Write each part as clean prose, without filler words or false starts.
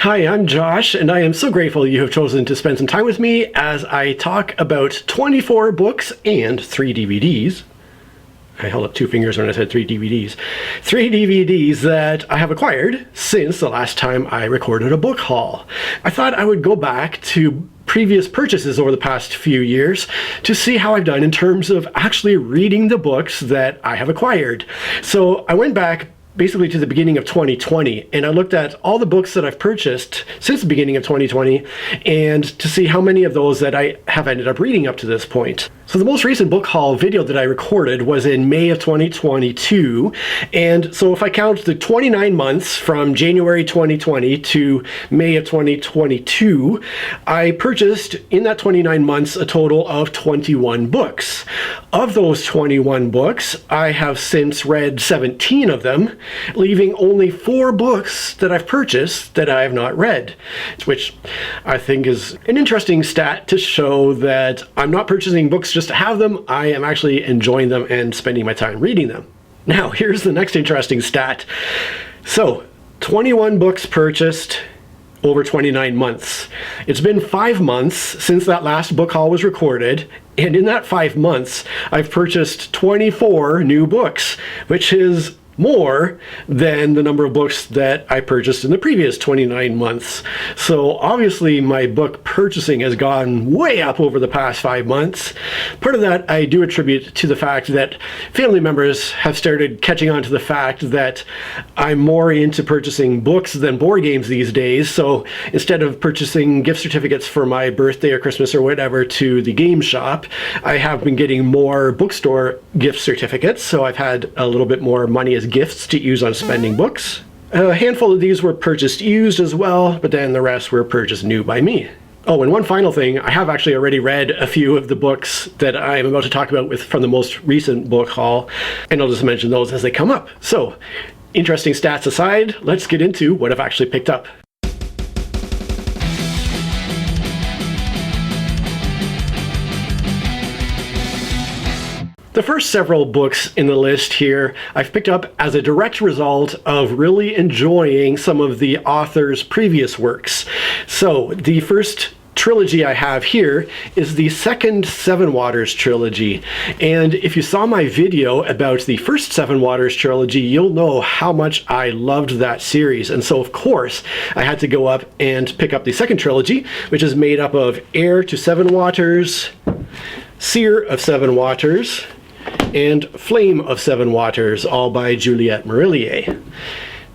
Hi, I'm Josh, and I am so grateful you have chosen to spend some time with me as I talk about 24 books and 3 DVDs. I held up 2 fingers when I said 3 DVDs. 3 DVDs that I have acquired since the last time I recorded a book haul. I thought I would go back to previous purchases over the past few years to see how I've done in terms of actually reading the books that I have acquired. So I went back basically to the beginning of 2020, and I looked at all the books that I've purchased since the beginning of 2020 and to see how many of those that I have ended up reading up to this point. So the most recent book haul video that I recorded was in May of 2022, and so if I count the 29 months from January 2020 to May of 2022, I purchased in that 29 months a total of 21 books. Of those 21 books, I have since read 17 of them, leaving only 4 books that I've purchased that I have not read, which I think is an interesting stat to show that I'm not purchasing books just to have them. I am actually enjoying them and spending my time reading them. Now, here's the next interesting stat. So, 21 books purchased over 29 months. It's been 5 months since that last book haul was recorded, and in that 5 months, I've purchased 24 new books, which is more than the number of books that I purchased in the previous 29 months. So obviously my book purchasing has gone way up over the past 5 months. Part of that I do attribute to the fact that family members have started catching on to the fact that I'm more into purchasing books than board games these days. So instead of purchasing gift certificates for my birthday or Christmas or whatever to the game shop, I have been getting more bookstore gift certificates. So I've had a little bit more money as gifts to use on spending books. A handful of these were purchased used as well, but then the rest were purchased new by me. Oh, and one final thing, I have actually already read a few of the books that I'm about to talk about from the most recent book haul, and I'll just mention those as they come up. So, interesting stats aside, let's get into what I've actually picked up. The first several books in the list here I've picked up as a direct result of really enjoying some of the author's previous works. So the first trilogy I have here is the second Seven Waters trilogy, and if you saw my video about the first Seven Waters trilogy, you'll know how much I loved that series. And so of course I had to go up and pick up the second trilogy, which is made up of Heir to Seven Waters, Seer of Seven Waters, and Flame of Seven Waters, all by Juliette Marillier.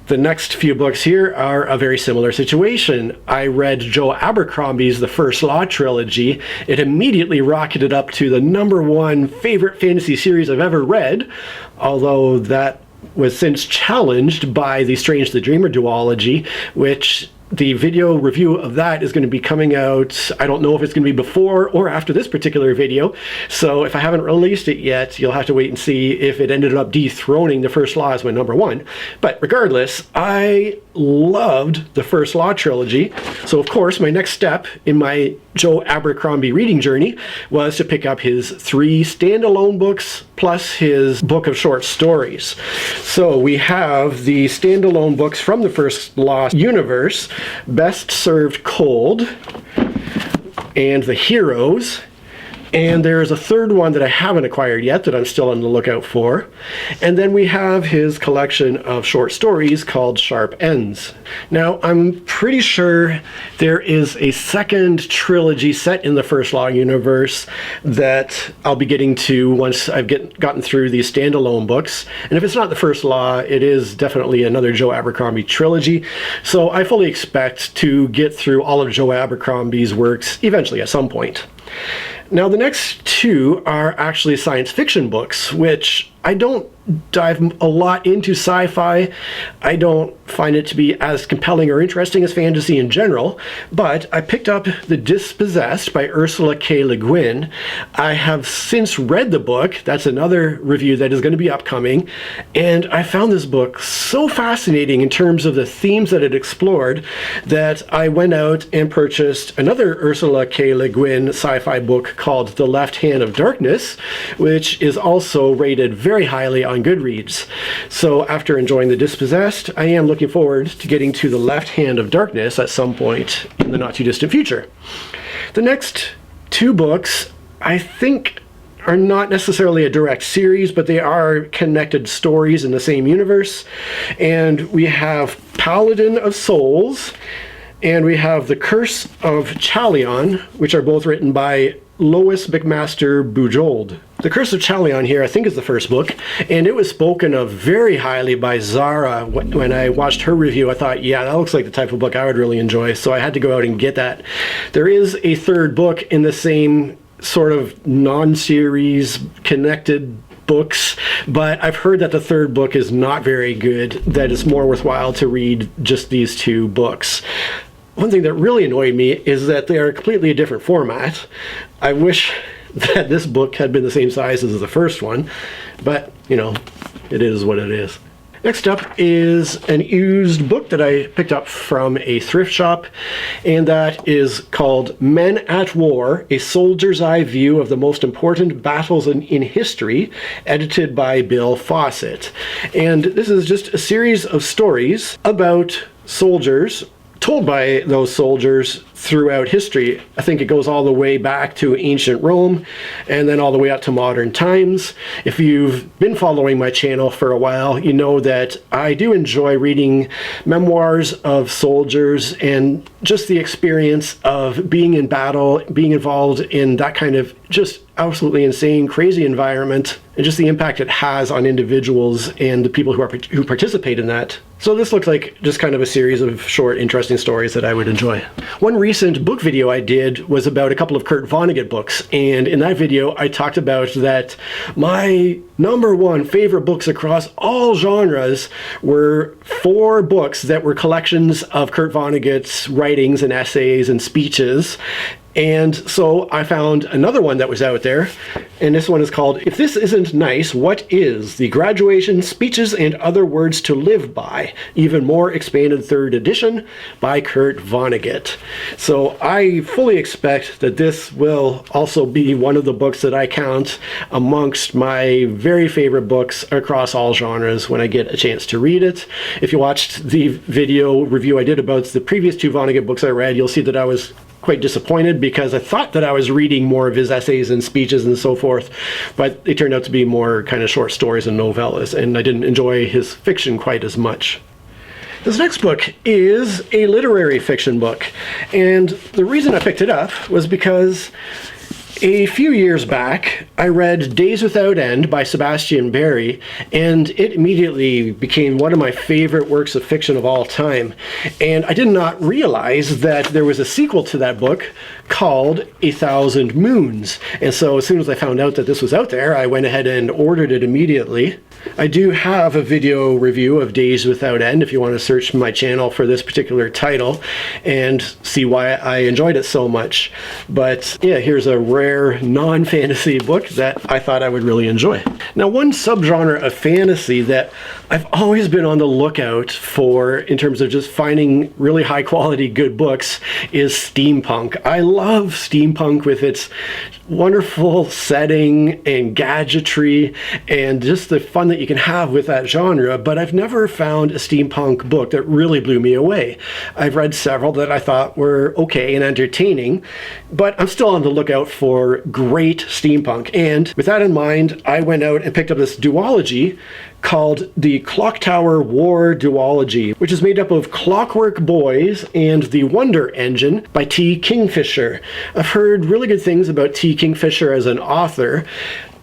The next few books here are a very similar situation. I read Joe Abercrombie's The First Law trilogy. It immediately rocketed up to the #1 favorite fantasy series I've ever read, although that was since challenged by the Strange the Dreamer duology, which the video review of that is going to be coming out. I don't know if it's going to be before or after this particular video, so if I haven't released it yet, you'll have to wait and see if it ended up dethroning The First Law as my #1. But regardless, I loved the First Law trilogy, so of course my next step in my Joe Abercrombie reading journey was to pick up his 3 standalone books plus his book of short stories. So we have the standalone books from the First Law universe, Best Served Cold, and The Heroes, and there's a third one that I haven't acquired yet that I'm still on the lookout for. And then we have his collection of short stories called Sharp Ends. Now, I'm pretty sure there is a second trilogy set in the First Law universe that I'll be getting to once I've gotten through these standalone books. And if it's not the First Law, it is definitely another Joe Abercrombie trilogy. So I fully expect to get through all of Joe Abercrombie's works eventually at some point. Now, the next 2 are actually science fiction books, which I don't dive a lot into sci-fi. I don't find it to be as compelling or interesting as fantasy in general, but I picked up The Dispossessed by Ursula K. Le Guin. I have since read the book. That's another review that is going to be upcoming, and I found this book so fascinating in terms of the themes that it explored that I went out and purchased another Ursula K. Le Guin sci-fi book called The Left Hand of Darkness, which is also rated very highly on Goodreads. So after enjoying The Dispossessed, I am looking forward to getting to The Left Hand of Darkness at some point in the not too distant future. The next two books, I think, are not necessarily a direct series, but they are connected stories in the same universe. And we have Paladin of Souls, and we have The Curse of Chalion, which are both written by Lois McMaster Bujold. The Curse of Chalion here, I think, is the first book, and it was spoken of very highly by Zara. When I watched her review, I thought, yeah, that looks like the type of book I would really enjoy, so I had to go out and get that. There is a third book in the same sort of non-series connected books, but I've heard that the third book is not very good, that it's more worthwhile to read just these two books. One thing that really annoyed me is that they are completely a different format. I wish that this book had been the same size as the first one, but, you know, it is what it is. Next up is an used book that I picked up from a thrift shop, and that is called Men at War, A Soldier's Eye View of the Most Important Battles in History, edited by Bill Fawcett. And this is just a series of stories about soldiers, told by those soldiers throughout history. I think it goes all the way back to ancient Rome and then all the way up to modern times. If you've been following my channel for a while, you know that I do enjoy reading memoirs of soldiers and just the experience of being in battle, being involved in that kind of just absolutely insane, crazy environment, and just the impact it has on individuals and the people who participate in that. So this looks like just kind of a series of short, interesting stories that I would enjoy. One recent book video I did was about a couple of Kurt Vonnegut books, and in that video I talked about that my number one favorite books across all genres were 4 books that were collections of Kurt Vonnegut's writings and essays and speeches. And so I found another one that was out there, and this one is called If This Isn't Nice, What Is? The Graduation Speeches and Other Words to Live By, Even More Expanded 3rd Edition by Kurt Vonnegut. So I fully expect that this will also be one of the books that I count amongst my very favorite books across all genres when I get a chance to read it. If you watched the video review I did about the previous 2 Vonnegut books I read, you'll see that I was quite disappointed because I thought that I was reading more of his essays and speeches and so forth, but they turned out to be more kind of short stories and novellas, and I didn't enjoy his fiction quite as much. This next book is a literary fiction book, and the reason I picked it up was because a few years back, I read Days Without End by Sebastian Barry, and it immediately became one of my favorite works of fiction of all time. And I did not realize that there was a sequel to that book called A Thousand Moons. And so as soon as I found out that this was out there, I went ahead and ordered it immediately. I do have a video review of Days Without End if you want to search my channel for this particular title and see why I enjoyed it so much. But yeah, here's a rare non-fantasy book that I thought I would really enjoy. Now, one subgenre of fantasy that I've always been on the lookout for in terms of just finding really high quality good books is steampunk. I love steampunk with its wonderful setting and gadgetry and just the fun that you can have with that genre, but I've never found a steampunk book that really blew me away. I've read several that I thought were okay and entertaining, but I'm still on the lookout for great steampunk. And with that in mind, I went out and picked up this duology called the Clock Tower War Duology, which is made up of Clockwork Boys and The Wonder Engine by T. Kingfisher. I've heard really good things about T. Kingfisher as an author.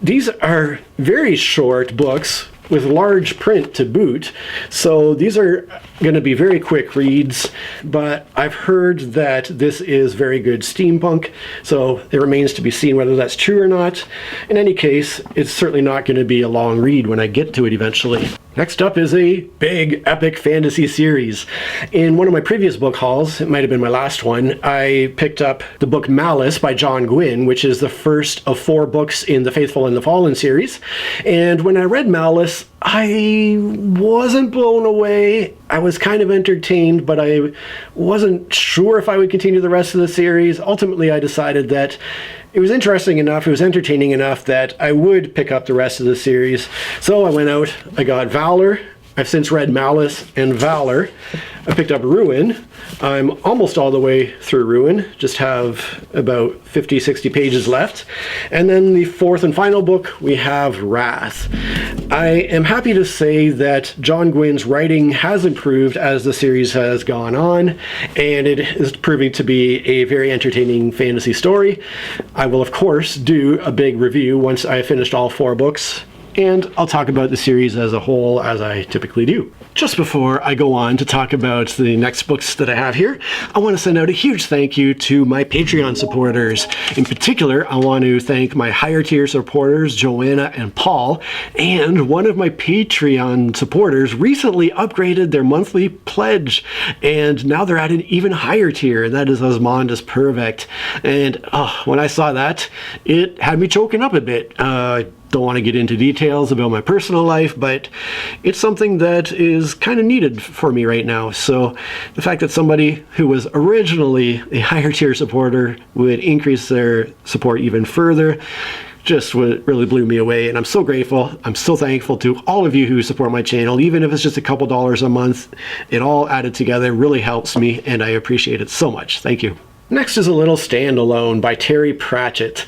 These are very short books with large print to boot, so these are going to be very quick reads, but I've heard that this is very good steampunk, so it remains to be seen whether that's true or not. In any case, it's certainly not going to be a long read when I get to it eventually. Next up is a big epic fantasy series. In one of my previous book hauls, it might have been my last one, I picked up the book Malice by John Gwynne, which is the first of 4 books in the Faithful and the Fallen series. And when I read Malice, I wasn't blown away. I was kind of entertained, but I wasn't sure if I would continue the rest of the series. Ultimately, I decided that it was interesting enough, it was entertaining enough that I would pick up the rest of the series. So I went out, I got Valor. I've since read Malice and Valor. I picked up Ruin. I'm almost all the way through Ruin, just have about 50, 60 pages left. And then the fourth and final book, we have Wrath. I am happy to say that John Gwynn's writing has improved as the series has gone on, and it is proving to be a very entertaining fantasy story. I will, of course, do a big review once I have finished all 4 books. And I'll talk about the series as a whole, as I typically do. Just before I go on to talk about the next books that I have here, I want to send out a huge thank you to my Patreon supporters. In particular, I want to thank my higher tier supporters, Joanna and Paul, and one of my Patreon supporters recently upgraded their monthly pledge, and now they're at an even higher tier, and that is Osmondus Purvect. And when I saw that, it had me choking up a bit. Don't want to get into details about my personal life, but it's something that is kind of needed for me right now. So the fact that somebody who was originally a higher tier supporter would increase their support even further just really blew me away, and I'm so grateful. I'm so thankful to all of you who support my channel, even if it's just a couple dollars a month. It all added together really helps me, and I appreciate it so much. Thank you. Next is a little standalone by Terry Pratchett.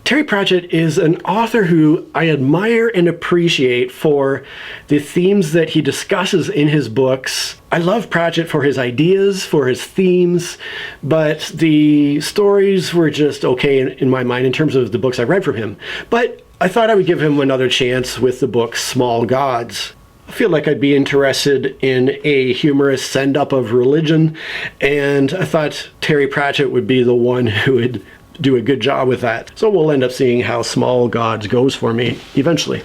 Terry Pratchett is an author who I admire and appreciate for the themes that he discusses in his books. I love Pratchett for his ideas, for his themes, but the stories were just okay in my mind in terms of the books I read from him. But I thought I would give him another chance with the book Small Gods. I feel like I'd be interested in a humorous send-up of religion, and I thought Terry Pratchett would be the one who would do a good job with that. So we'll end up seeing how Small Gods goes for me eventually.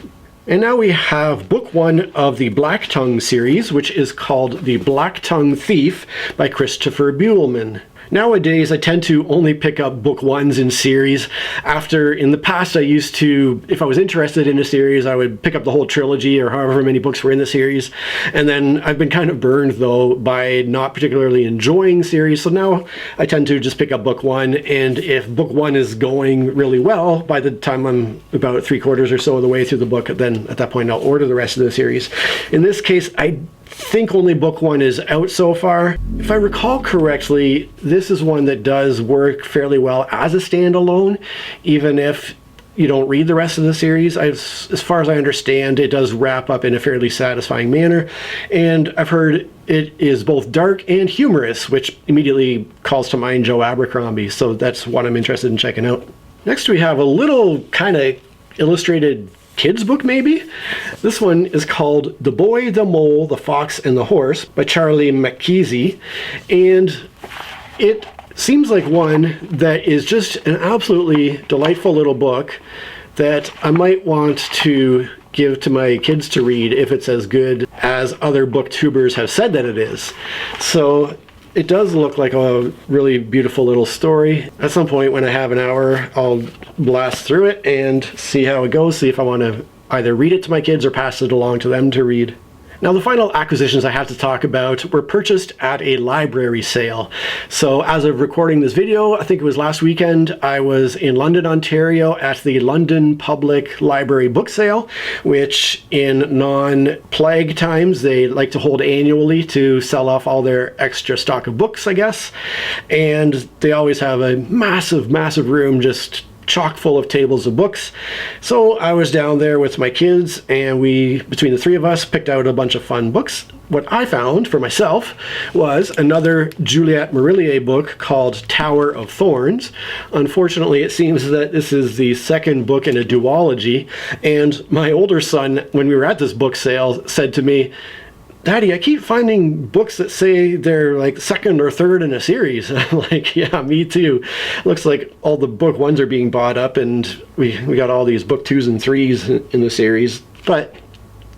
And now we have book 1 of the Black Tongue series, which is called The Black Tongue Thief by Christopher Buehlman. Nowadays, I tend to only pick up book 1s in series. After, in the past, I used to, if I was interested in a series, I would pick up the whole trilogy or however many books were in the series. And then I've been kind of burned, though, by not particularly enjoying series. So now I tend to just pick up book 1. And if book 1 is going really well, by the time I'm about 3/4 or so of the way through the book, then at that point I'll order the rest of the series. In this case, I think only book 1 is out so far. If I recall correctly, this is one that does work fairly well as a standalone, even if you don't read the rest of the series. As far as I understand, it does wrap up in a fairly satisfying manner, and I've heard it is both dark and humorous, which immediately calls to mind Joe Abercrombie, so that's what I'm interested in checking out. Next we have a little kind of illustrated kids book, maybe? This one is called The Boy, the Mole, the Fox, and the Horse by Charlie McKeesey, and it seems like one that is just an absolutely delightful little book that I might want to give to my kids to read if it's as good as other booktubers have said that it is. So it does look like a really beautiful little story. At some point when I have an hour, I'll blast through it and see how it goes, see if I want to either read it to my kids or pass it along to them to read. Now, the final acquisitions I have to talk about were purchased at a library sale. So as of recording this video, I think it was last weekend, I was in London, Ontario at the London Public Library book sale, which in non-plague times, they like to hold annually to sell off all their extra stock of books, I guess. And they always have a massive, massive room just chock full of tables of books. So I was down there with my kids, and we, between the 3 of us, picked out a bunch of fun books. What I found for myself was another Juliette Marillier book called Tower of Thorns. Unfortunately, it seems that this is the second book in a duology, and my older son, when we were at this book sale, said to me, "Daddy, I keep finding books that say they're like second or third in a series." I'm like, yeah, me too. Looks like all the book 1s are being bought up, and we got all these book 2s and 3s in the series. But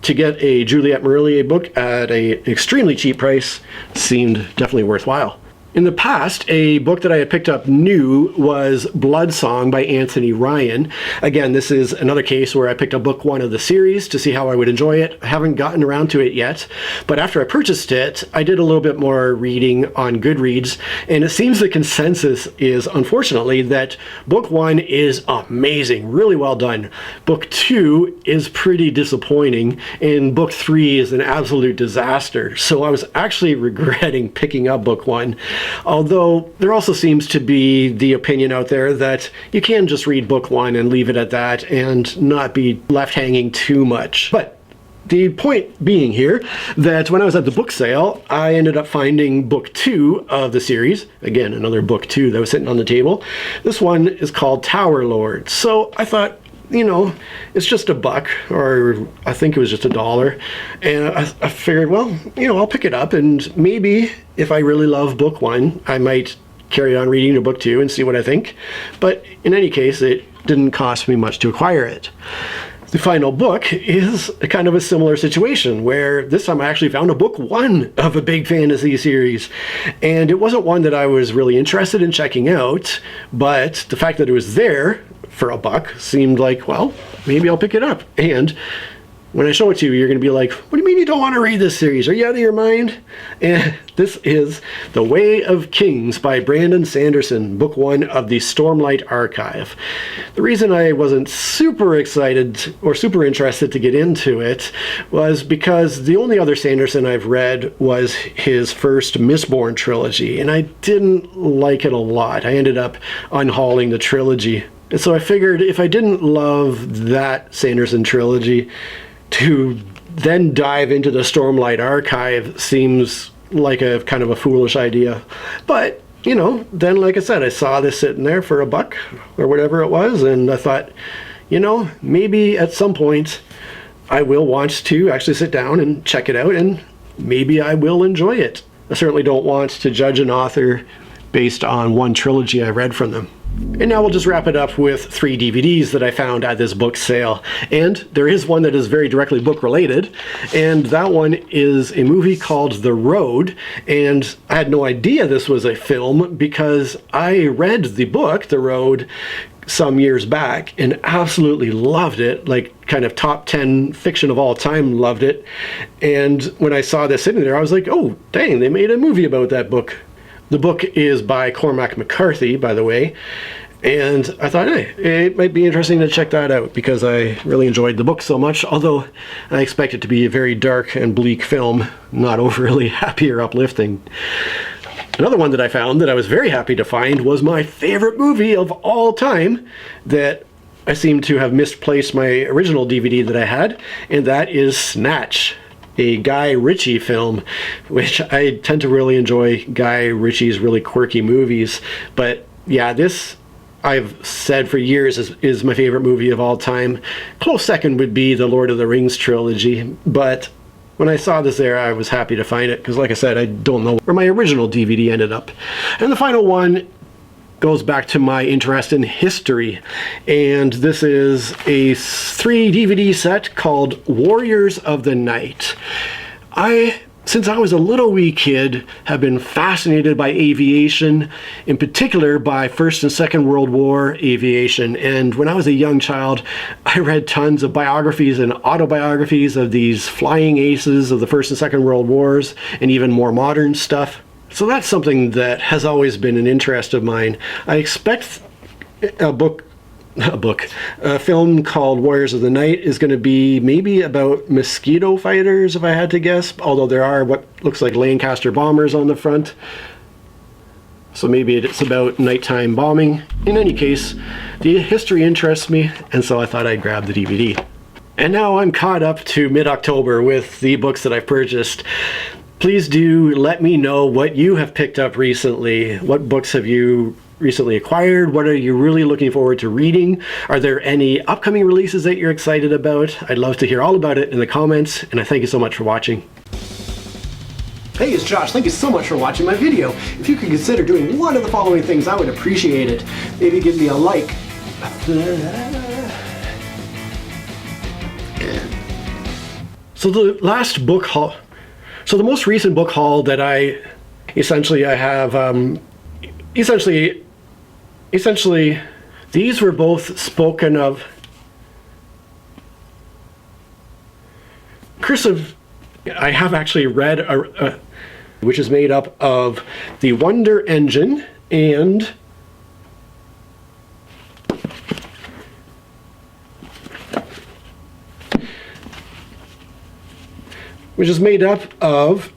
to get a Juliette Marillier book at an extremely cheap price seemed definitely worthwhile. In the past, a book that I had picked up new was Blood Song by Anthony Ryan. Again, this is another case where I picked up book 1 of the series to see how I would enjoy it. I haven't gotten around to it yet, but after I purchased it, I did a little bit more reading on Goodreads, and it seems the consensus is, unfortunately, that book 1 is amazing, really well done. Book 2 is pretty disappointing, and book 3 is an absolute disaster. So I was actually regretting picking up book 1. Although there also seems to be the opinion out there that you can just read book 1 and leave it at that and not be left hanging too much. But the point being here that when I was at the book sale, I ended up finding book 2 of the series. Again, another book 2 that was sitting on the table. This one is called Tower Lord. So I thought, you know, it's just $1, or I think it was just $1. And I figured, well, you know, I'll pick it up, and maybe if I really love book 1, I might carry on reading to book 2 and see what I think. But in any case, it didn't cost me much to acquire it. The final book is a kind of a similar situation, where this time I actually found a book 1 of a big fantasy series. And it wasn't one that I was really interested in checking out, but the fact that it was there for $1 seemed like, well, maybe I'll pick it up. And when I show it to you, you're going to be like, what do you mean you don't want to read this series? Are you out of your mind? And this is The Way of Kings by Brandon Sanderson, book 1 of the Stormlight Archive. The reason I wasn't super excited or super interested to get into it was because the only other Sanderson I've read was his first Mistborn trilogy, and I didn't like it a lot. I ended up unhauling the trilogy. And so I figured if I didn't love that Sanderson trilogy, to then dive into the Stormlight Archive seems like a kind of a foolish idea. But, you know, then like I said, I saw this sitting there for $1 or whatever it was, and I thought, you know, maybe at some point I will want to actually sit down and check it out, and maybe I will enjoy it. I certainly don't want to judge an author based on one trilogy I read from them. And now we'll just wrap it up with 3 DVDs that I found at this book sale. And there is one that is very directly book related, and that one is a movie called The Road. And I had no idea this was a film because I read the book, The Road, some years back and absolutely loved it, like kind of top 10 fiction of all time, loved it. And when I saw this sitting there, I was like, oh, dang, they made a movie about that book. The book is by Cormac McCarthy, by the way, and I thought, hey, it might be interesting to check that out because I really enjoyed the book so much, although I expect it to be a very dark and bleak film, not overly happy or uplifting. Another one that I found that I was very happy to find was my favorite movie of all time that I seem to have misplaced my original DVD that I had, and that is Snatch, a Guy Ritchie film, which I tend to really enjoy Guy Ritchie's really quirky movies. But yeah, this I've said for years is my favorite movie of all time. Close second would be the Lord of the Rings trilogy, but when I saw this there, I was happy to find it because, like I said, I don't know where my original DVD ended up. And the final one goes back to my interest in history, and this is a 3 DVD set called Warriors of the Night. Since I was a little wee kid, have been fascinated by aviation, in particular by First and Second World War aviation. And when I was a young child, I read tons of biographies and autobiographies of these flying aces of the First and Second World Wars, and even more modern stuff. So that's something that has always been an interest of mine. I expect a film called Warriors of the Night is going to be maybe about mosquito fighters, if I had to guess, although there are what looks like Lancaster bombers on the front. So maybe it's about nighttime bombing. In any case, the history interests me, and so I thought I'd grab the DVD. And now I'm caught up to mid-October with the books that I've purchased. Please do let me know what you have picked up recently. What books have you recently acquired? What are you really looking forward to reading? Are there any upcoming releases that you're excited about? I'd love to hear all about it in the comments, and I thank you so much for watching. Hey, it's Josh. Thank you so much for watching my video. If you could consider doing one of the following things, I would appreciate it. Maybe give me a like. So the most recent book haul that I Essentially, I have essentially these were both spoken of. Cursive, I have actually read which is made up of the Wonder Engine and which is made up of